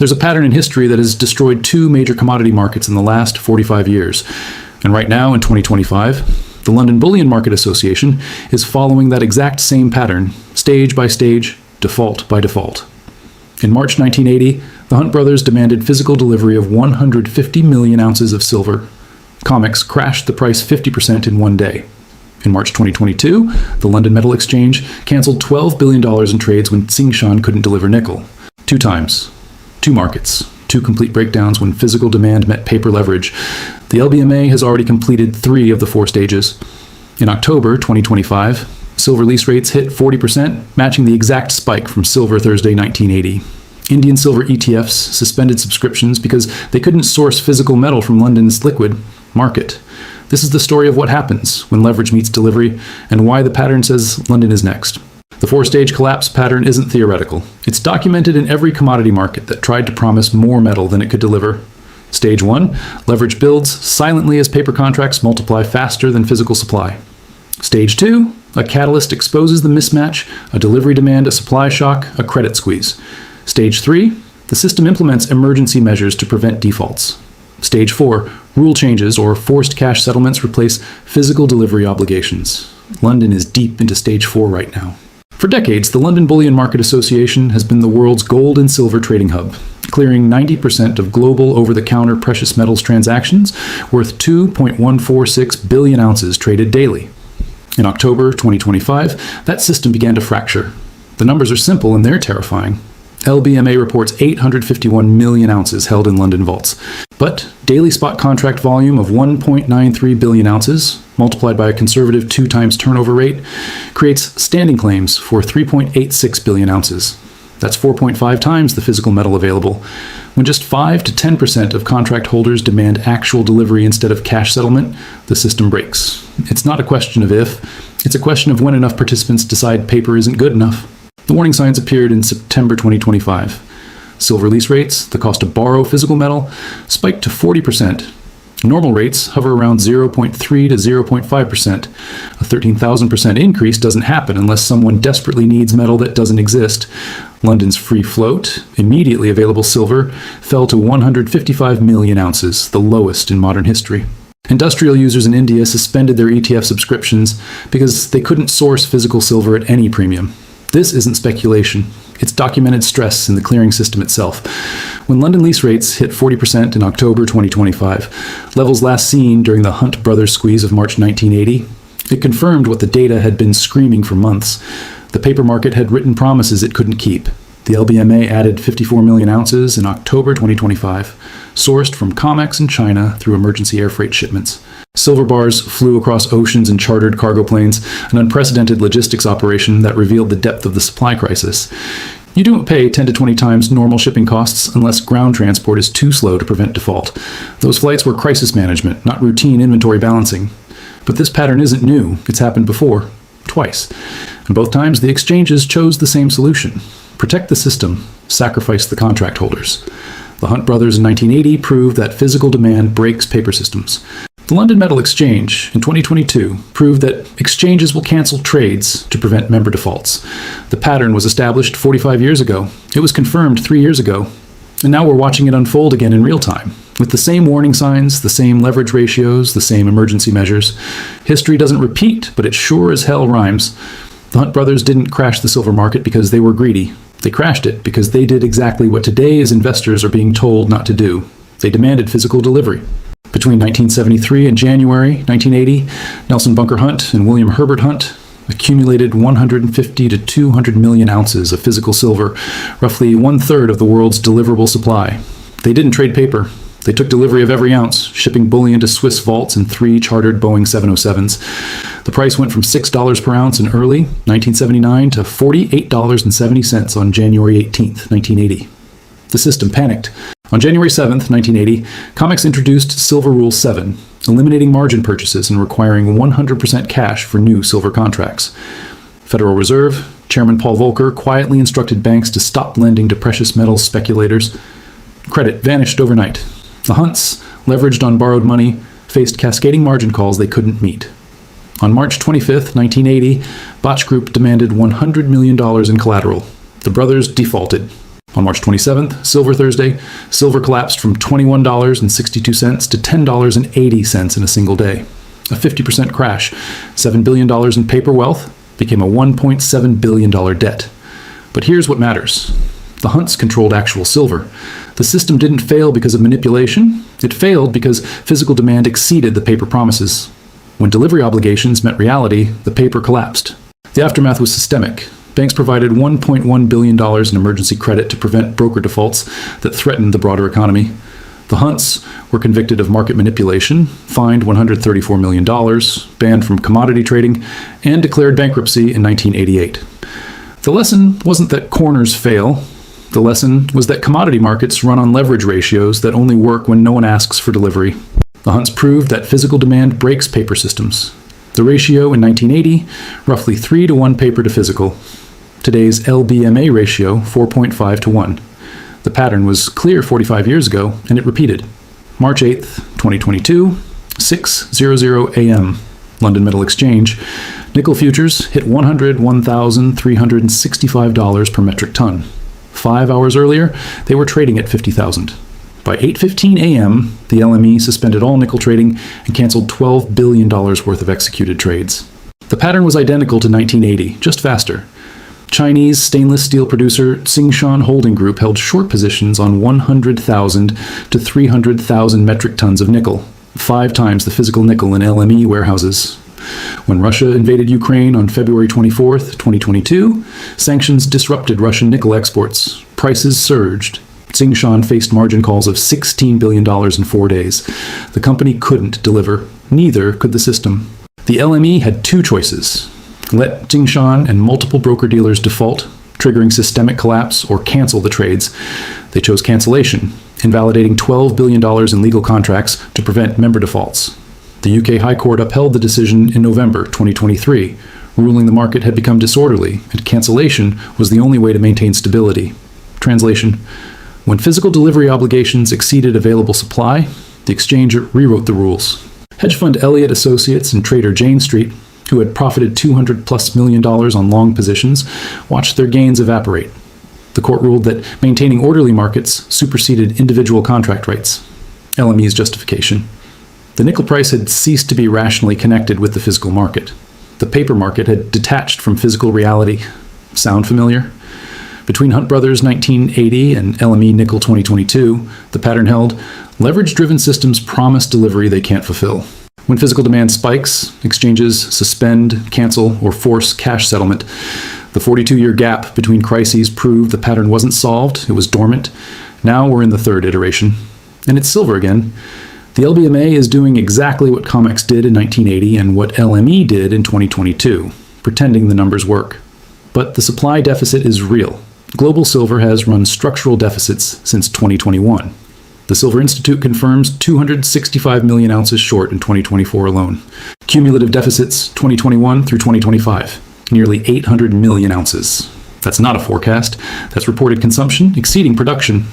There's a pattern in history that has destroyed two major commodity markets in the last 45 years. And right now, in 2025, the London Bullion Market Association is following that exact same pattern, stage by stage, default by default. In March 1980, the Hunt brothers demanded physical delivery of 150 million ounces of silver. COMEX crashed the price 50% in one day. In March 2022, the London Metal Exchange canceled $12 billion in trades when Tsingshan couldn't deliver nickel. 2 times. 2 markets. 2 complete breakdowns when physical demand met paper leverage. The LBMA has already completed 3 of the 4 stages. In October 2025, silver lease rates hit 40%, matching the exact spike from Silver Thursday 1980. Indian silver ETFs suspended subscriptions because they couldn't source physical metal from London's liquid market. This is the story of what happens when leverage meets delivery and why the pattern says London is next. The 4-stage collapse pattern isn't theoretical. It's documented in every commodity market that tried to promise more metal than it could deliver. Stage 1, leverage builds silently as paper contracts multiply faster than physical supply. Stage 2, a catalyst exposes the mismatch, a delivery demand, a supply shock, a credit squeeze. Stage 3, the system implements emergency measures to prevent defaults. Stage 4, rule changes or forced cash settlements replace physical delivery obligations. London is deep into Stage 4 right now. For decades, the London Bullion Market Association has been the world's gold and silver trading hub, clearing 90% of global over-the-counter precious metals transactions worth 2.146 billion ounces traded daily. In October 2025, that system began to fracture. The numbers are simple and they're terrifying. LBMA reports 851 million ounces held in London vaults. But daily spot contract volume of 1.93 billion ounces, multiplied by a conservative 2 times turnover rate, creates standing claims for 3.86 billion ounces. That's 4.5 times the physical metal available. When just 5 to 10% of contract holders demand actual delivery instead of cash settlement, the system breaks. It's not a question of if, it's a question of when enough participants decide paper isn't good enough. The warning signs appeared in September 2025. Silver lease rates, the cost to borrow physical metal, spiked to 40%. Normal rates hover around 0.3 to 0.5%. A 13,000% increase doesn't happen unless someone desperately needs metal that doesn't exist. London's free float, immediately available silver, fell to 155 million ounces, the lowest in modern history. Industrial users in India suspended their ETF subscriptions because they couldn't source physical silver at any premium. This isn't speculation. It's documented stress in the clearing system itself. When London lease rates hit 40% in October 2025, levels last seen during the Hunt brothers squeeze of March 1980, it confirmed what the data had been screaming for months. The paper market had written promises it couldn't keep. The LBMA added 54 million ounces in October 2025, sourced from COMEX in China through emergency airfreight shipments. Silver bars flew across oceans in chartered cargo planes, an unprecedented logistics operation that revealed the depth of the supply crisis. You don't pay 10 to 20 times normal shipping costs unless ground transport is too slow to prevent default. Those flights were crisis management, not routine inventory balancing. But this pattern isn't new. It's happened before, twice. And both times the exchanges chose the same solution. Protect the system, sacrifice the contract holders. The Hunt brothers in 1980 proved that physical demand breaks paper systems. The London Metal Exchange in 2022 proved that exchanges will cancel trades to prevent member defaults. The pattern was established 45 years ago. It was confirmed 3 years ago. And now we're watching it unfold again in real time, with the same warning signs, the same leverage ratios, the same emergency measures. History doesn't repeat, but it sure as hell rhymes. The Hunt brothers didn't crash the silver market because they were greedy. They crashed it because they did exactly what today's investors are being told not to do. They demanded physical delivery. Between 1973 and January 1980, Nelson Bunker Hunt and William Herbert Hunt accumulated 150 to 200 million ounces of physical silver, roughly 1/3 of the world's deliverable supply. They didn't trade paper. They took delivery of every ounce, shipping bullion to Swiss vaults in 3 chartered Boeing 707s. The price went from $6 per ounce in early 1979 to $48.70 on January 18, 1980. The system panicked. On January 7, 1980, COMEX introduced Silver Rule 7, eliminating margin purchases and requiring 100% cash for new silver contracts. Federal Reserve Chairman Paul Volcker quietly instructed banks to stop lending to precious metals speculators. Credit vanished overnight. The Hunts, leveraged on borrowed money, faced cascading margin calls they couldn't meet. On March 25, 1980, Botch Group demanded $100 million in collateral. The brothers defaulted. On March 27th, Silver Thursday, silver collapsed from $21.62 to $10.80 in a single day. A 50% crash. $7 billion in paper wealth became a $1.7 billion debt. But here's what matters. The Hunts controlled actual silver. The system didn't fail because of manipulation. It failed because physical demand exceeded the paper promises. When delivery obligations met reality, the paper collapsed. The aftermath was systemic. Banks provided $1.1 billion in emergency credit to prevent broker defaults that threatened the broader economy. The Hunts were convicted of market manipulation, fined $134 million, banned from commodity trading, and declared bankruptcy in 1988. The lesson wasn't that corners fail. The lesson was that commodity markets run on leverage ratios that only work when no one asks for delivery. The Hunts proved that physical demand breaks paper systems. The ratio in 1980, roughly 3 to 1 paper to physical. Today's LBMA ratio, 4.5 to 1. The pattern was clear 45 years ago, and it repeated. March 8th, 2022, 6:00 a.m., London Metal Exchange. Nickel futures hit $101,365 per metric ton. 5 hours earlier, they were trading at $50,000. By 8:15 a.m., the LME suspended all nickel trading and canceled $12 billion worth of executed trades. The pattern was identical to 1980, just faster. Chinese stainless steel producer Tsingshan Holding Group held short positions on 100,000 to 300,000 metric tons of nickel, 5 times the physical nickel in LME warehouses. When Russia invaded Ukraine on February 24, 2022, sanctions disrupted Russian nickel exports. Prices surged. Tsingshan faced margin calls of $16 billion in 4 days. The company couldn't deliver. Neither could the system. The LME had 2 choices. Let Tsingshan and multiple broker-dealers default, triggering systemic collapse, or cancel the trades. They chose cancellation, invalidating $12 billion in legal contracts to prevent member defaults. The UK High Court upheld the decision in November 2023, ruling the market had become disorderly and cancellation was the only way to maintain stability. Translation: when physical delivery obligations exceeded available supply, the exchange rewrote the rules. Hedge fund Elliott Associates and trader Jane Street, who had profited $200+ million on long positions, watched their gains evaporate. The court ruled that maintaining orderly markets superseded individual contract rights. LME's justification: the nickel price had ceased to be rationally connected with the physical market. The paper market had detached from physical reality. Sound familiar? Between Hunt Brothers 1980 and LME Nickel 2022, the pattern held: leverage-driven systems promise delivery they can't fulfill. When physical demand spikes, exchanges suspend, cancel, or force cash settlement. The 42-year gap between crises proved the pattern wasn't solved, it was dormant. Now we're in the 3rd iteration. And it's silver again. The LBMA is doing exactly what COMEX did in 1980 and what LME did in 2022, pretending the numbers work. But the supply deficit is real. Global silver has run structural deficits since 2021. The Silver Institute confirms 265 million ounces short in 2024 alone. Cumulative deficits 2021 through 2025, nearly 800 million ounces. That's not a forecast. That's reported consumption exceeding production.